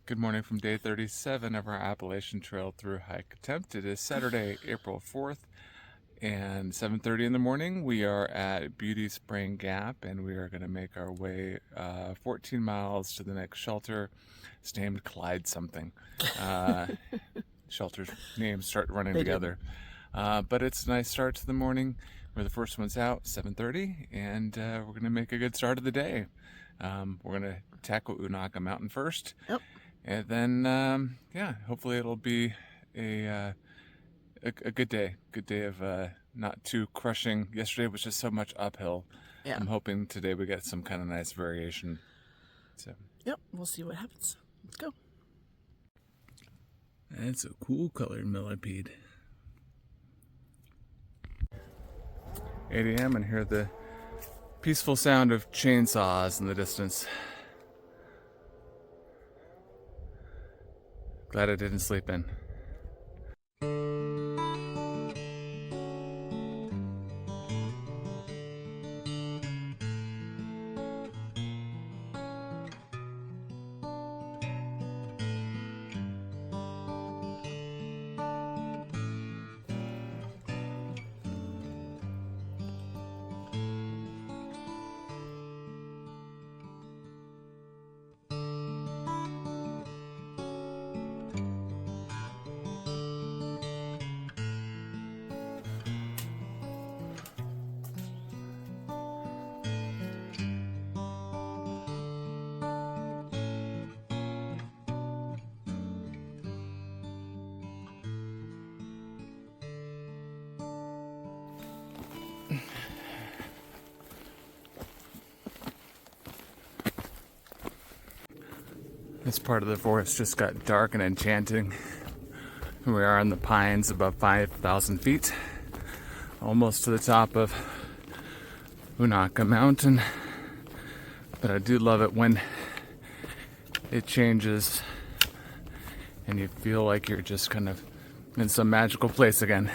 Good morning from day 37 of our Appalachian Trail through hike attempt. It is Saturday, April 4th, and 7:30 in the morning. We are at Beauty Spring Gap, and we are going to make our way 14 miles to the next shelter. It's named Clyde something. Shelter's names start running together. But it's a nice start to the morning. We're the first ones out, 7:30, and we're going to make a good start of the day. We're going to tackle Unaka Mountain first. Yep. And then, hopefully it'll be a good day. Good day of not too crushing. Yesterday was just so much uphill. Yeah. I'm hoping today we get some kind of nice variation. So. Yep, we'll see what happens. Let's go. That's a cool colored millipede. 8 a.m. and hear the peaceful sound of chainsaws in the distance. Glad I didn't sleep in. This part of the forest just got dark and enchanting. Here we are in the pines above 5,000 feet, almost to the top of Unaka Mountain. But I do love it when it changes and you feel like you're just kind of in some magical place again.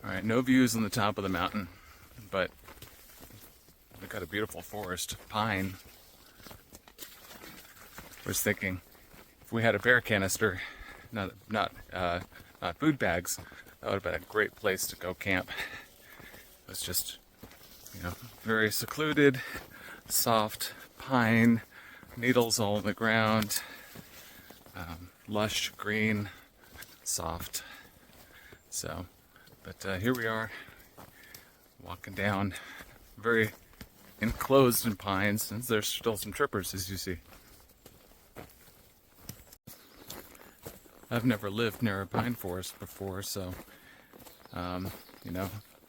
Alright, no views on the top of the mountain, but we've got a beautiful forest, pine. I was thinking, if we had a bear canister, not food bags, that would have been a great place to go camp. It was just, very secluded, soft pine, needles all on the ground, lush green, soft. So. But here we are, walking down, very enclosed in pines, and there's still some trippers, as you see. I've never lived near a pine forest before, so,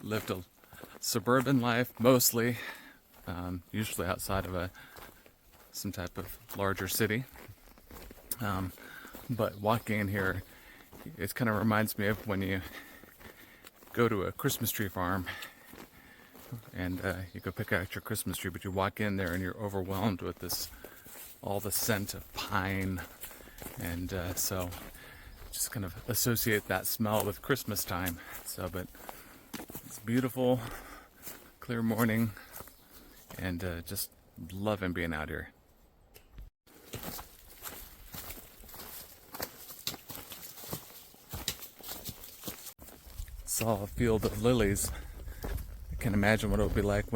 lived a suburban life mostly, usually outside of some type of larger city. But walking in here, it kind of reminds me of when you go to a Christmas tree farm and you go pick out your Christmas tree, but you walk in there and you're overwhelmed with all the scent of pine, and so just kind of associate that smell with Christmas time. So, but it's beautiful, clear morning, and just loving being out here. Saw a field of lilies. I can imagine what it would be like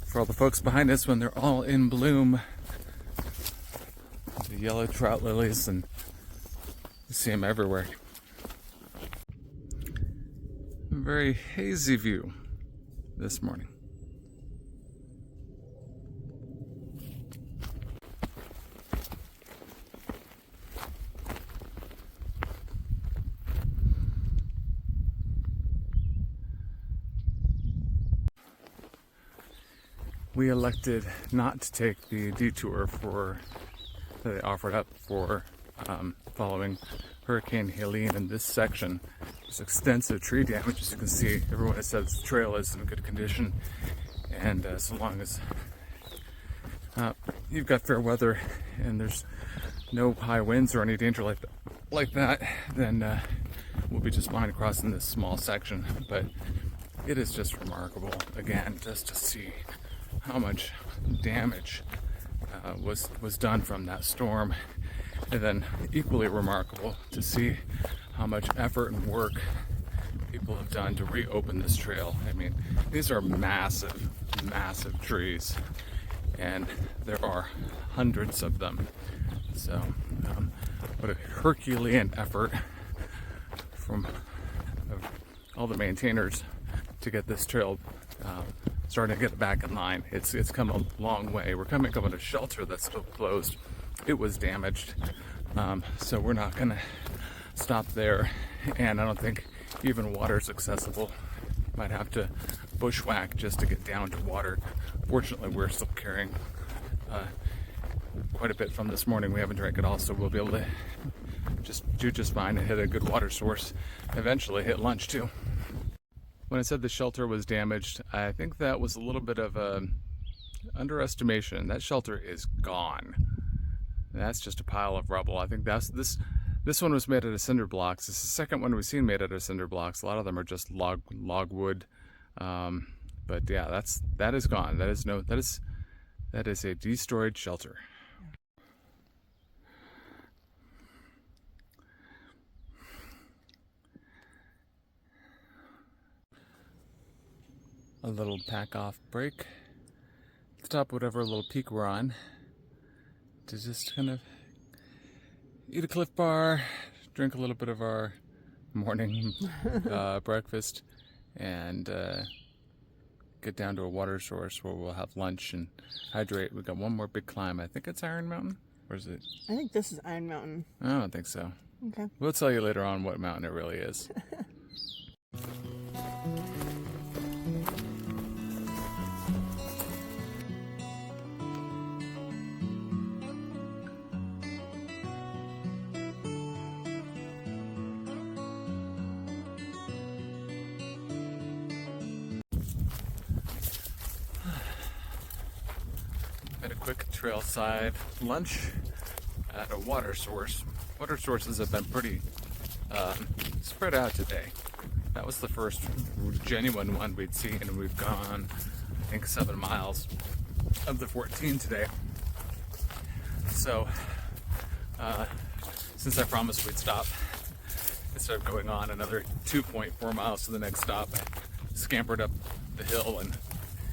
for all the folks behind us when they're all in bloom. The yellow trout lilies, and you see them everywhere. A very hazy view this morning. We elected not to take the detour that they offered up for following Hurricane Helene in this section. There's extensive tree damage, as you can see. Everyone has said the trail is in good condition, and so long as you've got fair weather and there's no high winds or any danger like that, then we'll be just fine crossing this small section. But it is just remarkable, again, just to see how much damage was done from that storm. And then equally remarkable to see how much effort and work people have done to reopen this trail. I mean, these are massive, massive trees, and there are hundreds of them. So, what a Herculean effort from all the maintainers to get this trail starting to get back in line. It's come a long way. We're coming up on a shelter that's still closed. It was damaged, so we're not gonna stop there, and I don't think even water's accessible. Might have to bushwhack just to get down to water. Fortunately, we're still carrying quite a bit from this morning. We haven't drank it all, so we'll be able to do just fine and hit a good water source. Eventually hit lunch too. When I said the shelter was damaged, I think that was a little bit of a underestimation. That shelter is gone. That's just a pile of rubble. I think this one was made out of cinder blocks. This is the second one we've seen made out of cinder blocks. A lot of them are just logwood. But yeah, that is gone. That is a destroyed shelter. A little pack off break. Stop whatever little peak we're on to just kind of eat a Cliff Bar, drink a little bit of our morning breakfast, and get down to a water source where we'll have lunch and hydrate. We've got one more big climb. I think it's Iron Mountain. Or is it? I think this is Iron Mountain. I don't think so. Okay. We'll tell you later on what mountain it really is. Had a quick trailside lunch at a water source. Water sources have been pretty spread out today. That was the first genuine one we'd seen, and we've gone, I think, 7 miles of the 14 today. So, since I promised we'd stop, instead of going on another 2.4 miles to the next stop, I scampered up the hill and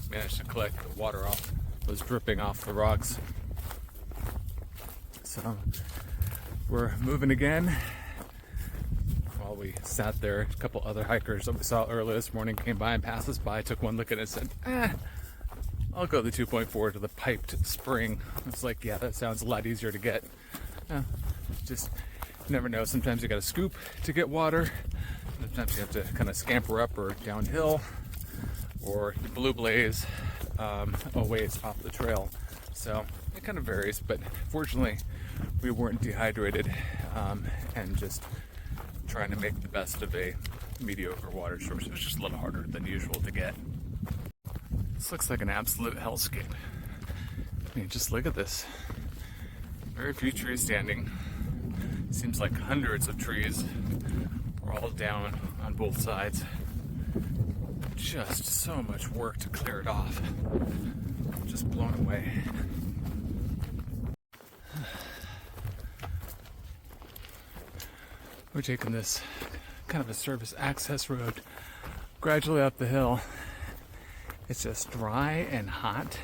managed to collect the water off. Was dripping off the rocks. So we're moving again. While we sat there, a couple other hikers that we saw earlier this morning came by and passed us by, took one look at it and said, I'll go the 2.4 to the piped spring. I was like, yeah, that sounds a lot easier to get. Just never know. Sometimes you got to scoop to get water. Sometimes you have to kind of scamper up or downhill, or the blue blaze a ways off the trail. So it kind of varies, but fortunately we weren't dehydrated and just trying to make the best of a mediocre water source. It was just a little harder than usual to get. This looks like an absolute hellscape. I mean, just look at this. Very few trees standing. Seems like hundreds of trees are all down on both sides. Just so much work to clear it off. Just blown away. We're taking this kind of a service access road gradually up the hill. It's just dry and hot.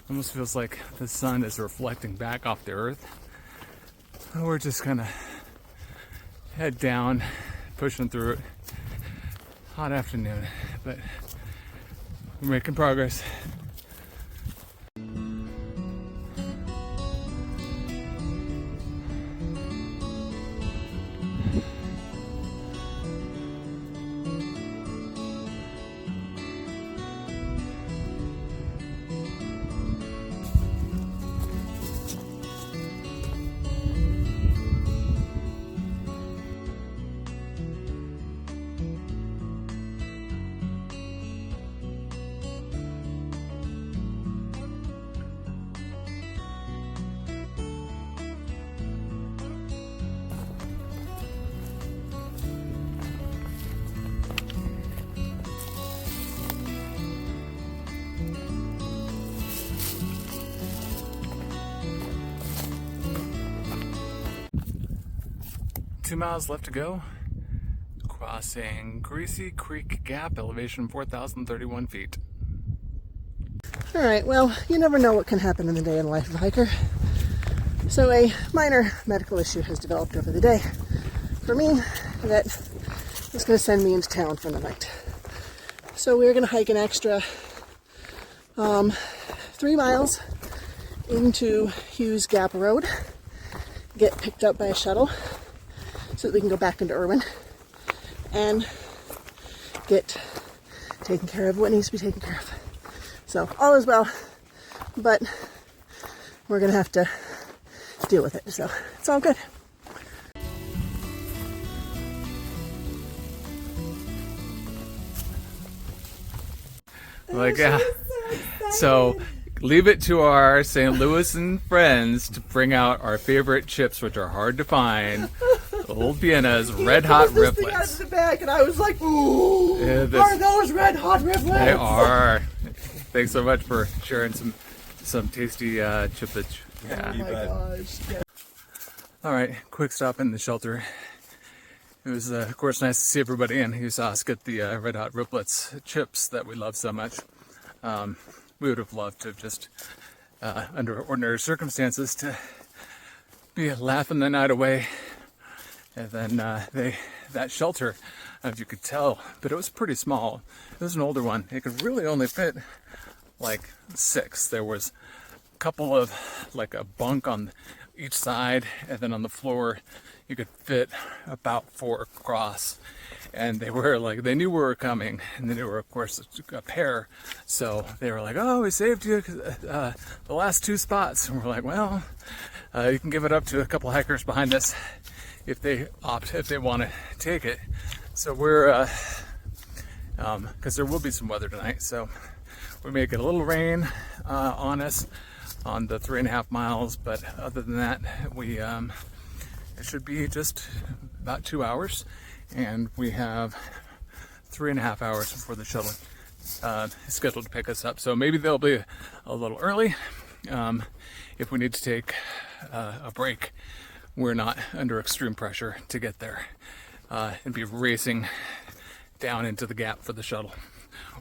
Almost feels like the sun is reflecting back off the earth. We're just gonna head down, pushing through it. Hot afternoon, but we're making progress. 2 miles left to go. Crossing Greasy Creek Gap, elevation 4,031 feet. All right, well, you never know what can happen in the day in the life of a hiker. So a minor medical issue has developed over the day for me that is going to send me into town for the night. So we're going to hike an extra 3 miles into Hughes Gap Road, get picked up by a shuttle so that we can go back into Irwin and get taken care of what needs to be taken care of. So all is well, but we're going to have to deal with it. So it's all good. Like, so leave it to our St. Louis and friends to bring out our favorite chips, which are hard to find. Old Vienna's Red Hot Riblets. Thing out of the bag, and I was like, "Ooh, are those Red Hot Riblets?" They are. Thanks so much for sharing some tasty chippage. Yeah. Oh my gosh. Yeah. All right, quick stop in the shelter. It was, of course, nice to see everybody, and you saw us get the Red Hot Riblets chips that we love so much. We would have loved to have just, under ordinary circumstances, to be laughing the night away. And then that shelter, if you could tell, but it was pretty small. It was an older one. It could really only fit like 6. There was a couple of, like a bunk on each side, and then on the floor you could fit about 4 across. And they were like, they knew we were coming, and they were, of course, a pair, so they were like, "Oh, we saved you the last 2 spots." And we're like, "Well, you can give it up to a couple hikers behind us if they want to take it." So we're because there will be some weather tonight, so we may get a little rain on us on the 3.5 miles, but other than that, we it should be just about 2 hours, and we have 3.5 hours before the shuttle is scheduled to pick us up. So maybe they'll be a little early. If we need to take a break, we're not under extreme pressure to get there and be racing down into the gap for the shuttle,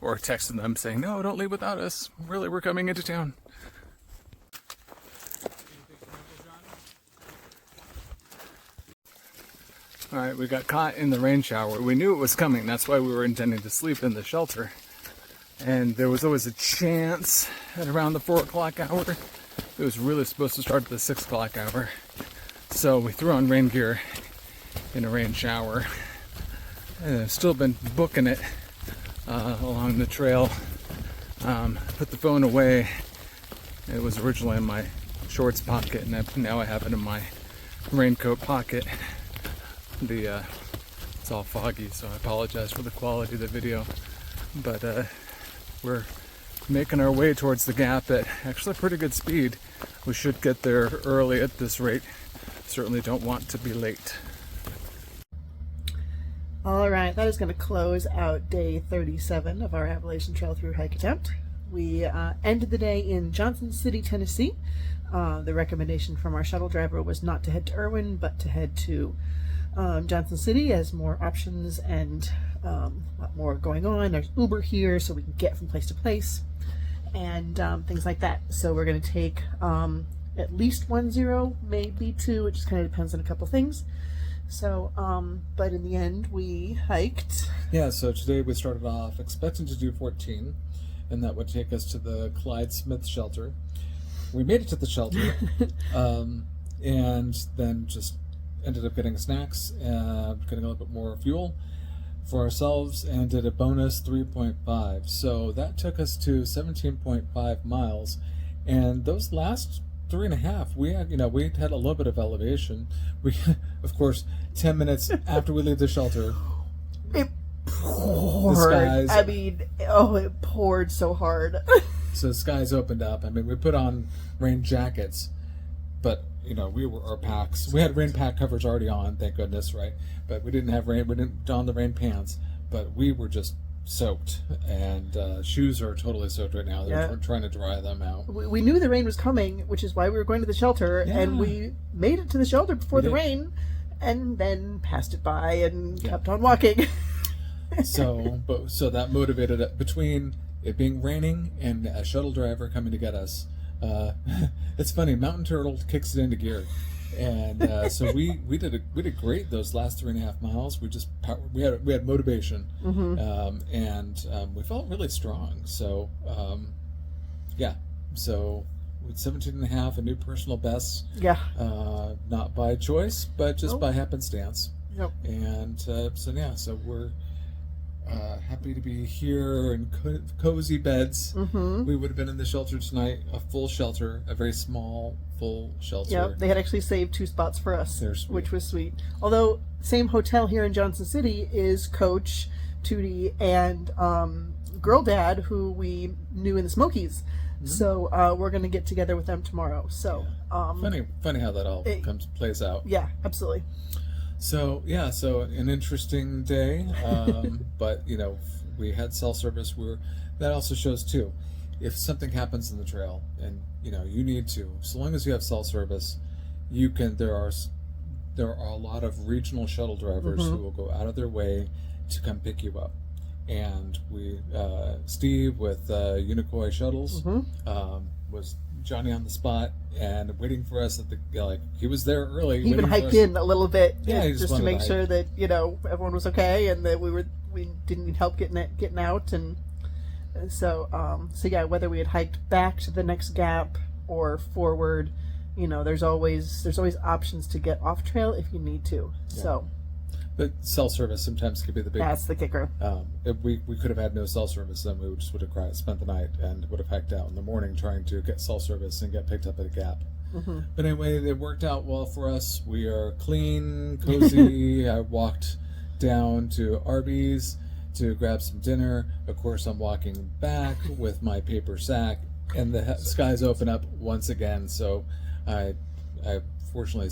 or texting them saying, "No, don't leave without us. Really, we're coming into town." All right, we got caught in the rain shower. We knew it was coming. That's why we were intending to sleep in the shelter. And there was always a chance at around the 4 o'clock hour. It was really supposed to start at the 6 o'clock hour. So we threw on rain gear in a rain shower. And I've still been booking it along the trail. Put the phone away. It was originally in my shorts pocket, and now I have it in my raincoat pocket. It's all foggy, so I apologize for the quality of the video, but we're making our way towards the gap at actually pretty good speed. We should get there early at this rate. Certainly don't want to be late. All right, that is going to close out day 37 of our Appalachian Trail through hike attempt. We ended the day in Johnson City, Tennessee. The recommendation from our shuttle driver was not to head to Irwin, but to head to Johnson City, as more options and a lot more going on. There's Uber here, so we can get from place to place and things like that. So we're going to take at least 1-0, maybe 2. It just kind of depends on a couple things. So, but in the end, we hiked. Yeah, so today we started off expecting to do 14, and that would take us to the Clyde Smith shelter. We made it to the shelter, and then just ended up getting snacks, getting a little bit more fuel for ourselves, and did a bonus 3.5. So that took us to 17.5 miles, and those last 3.5, we had a little bit of elevation. We, of course, 10 minutes after we leave the shelter, it poured. It poured so hard. So the skies opened up. I mean, we put on rain jackets, but our packs. We had rain pack covers already on, thank goodness, right? But we didn't have rain. We didn't don the rain pants, but we were just soaked, and shoes are totally soaked right now. They're trying to dry them out. We knew the rain was coming, which is why we were going to the shelter, and we made it to the shelter before the rain, and then passed it by and kept on walking. So that motivated it between it being raining and a shuttle driver coming to get us. It's funny, Mountain Turtle kicks it into gear, and so we did great those last 3.5 miles. We had motivation, and we felt really strong. So so with 17.5, a new personal best. Yeah. Not by choice, but just by happenstance. Yep. And so we're happy to be here in cozy beds. We would have been in the shelter tonight, a full shelter, a very small, full shelter. Yep, they had actually saved 2 spots for us, They're sweet. which was sweet. Although, same hotel here in Johnson City is Coach, Tootie, and Girl Dad, who we knew in the Smokies. So we're going to get together with them tomorrow. So funny how that all plays out. Yeah, absolutely. So an interesting day, but we had cell service. That also shows too, if something happens in the trail and you need to, so long as you have cell service, you can. There are a lot of regional shuttle drivers who will go out of their way to come pick you up. And Steve with Unaka shuttles was Johnny on the spot and waiting for us he was there early. He even hiked in a little bit, just to make sure that everyone was okay and that we didn't need help getting out, and so whether we had hiked back to the next gap or forward, there's always options to get off trail if you need to. Yeah. So. But cell service sometimes could be the big. That's the kicker. If we could have had no cell service, then we just would have spent the night and would have hiked out in the morning trying to get cell service and get picked up at a gap. But anyway, it worked out well for us. We are clean, cozy. I walked down to Arby's to grab some dinner. Of course, I'm walking back with my paper sack, and the skies open up once again. So I fortunately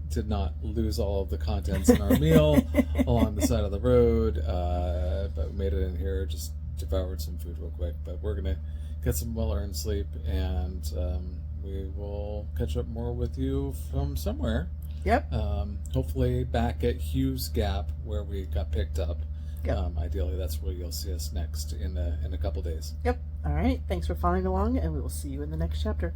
did not lose all of the contents in our meal along the side of the road, but we made it in here, just devoured some food real quick. But we're gonna get some well-earned sleep, and we will catch up more with you from somewhere. Yep. Hopefully back at Hughes Gap where we got picked up. Yep. Ideally, that's where you'll see us next in a couple days. Yep. All right. Thanks for following along, and we will see you in the next chapter.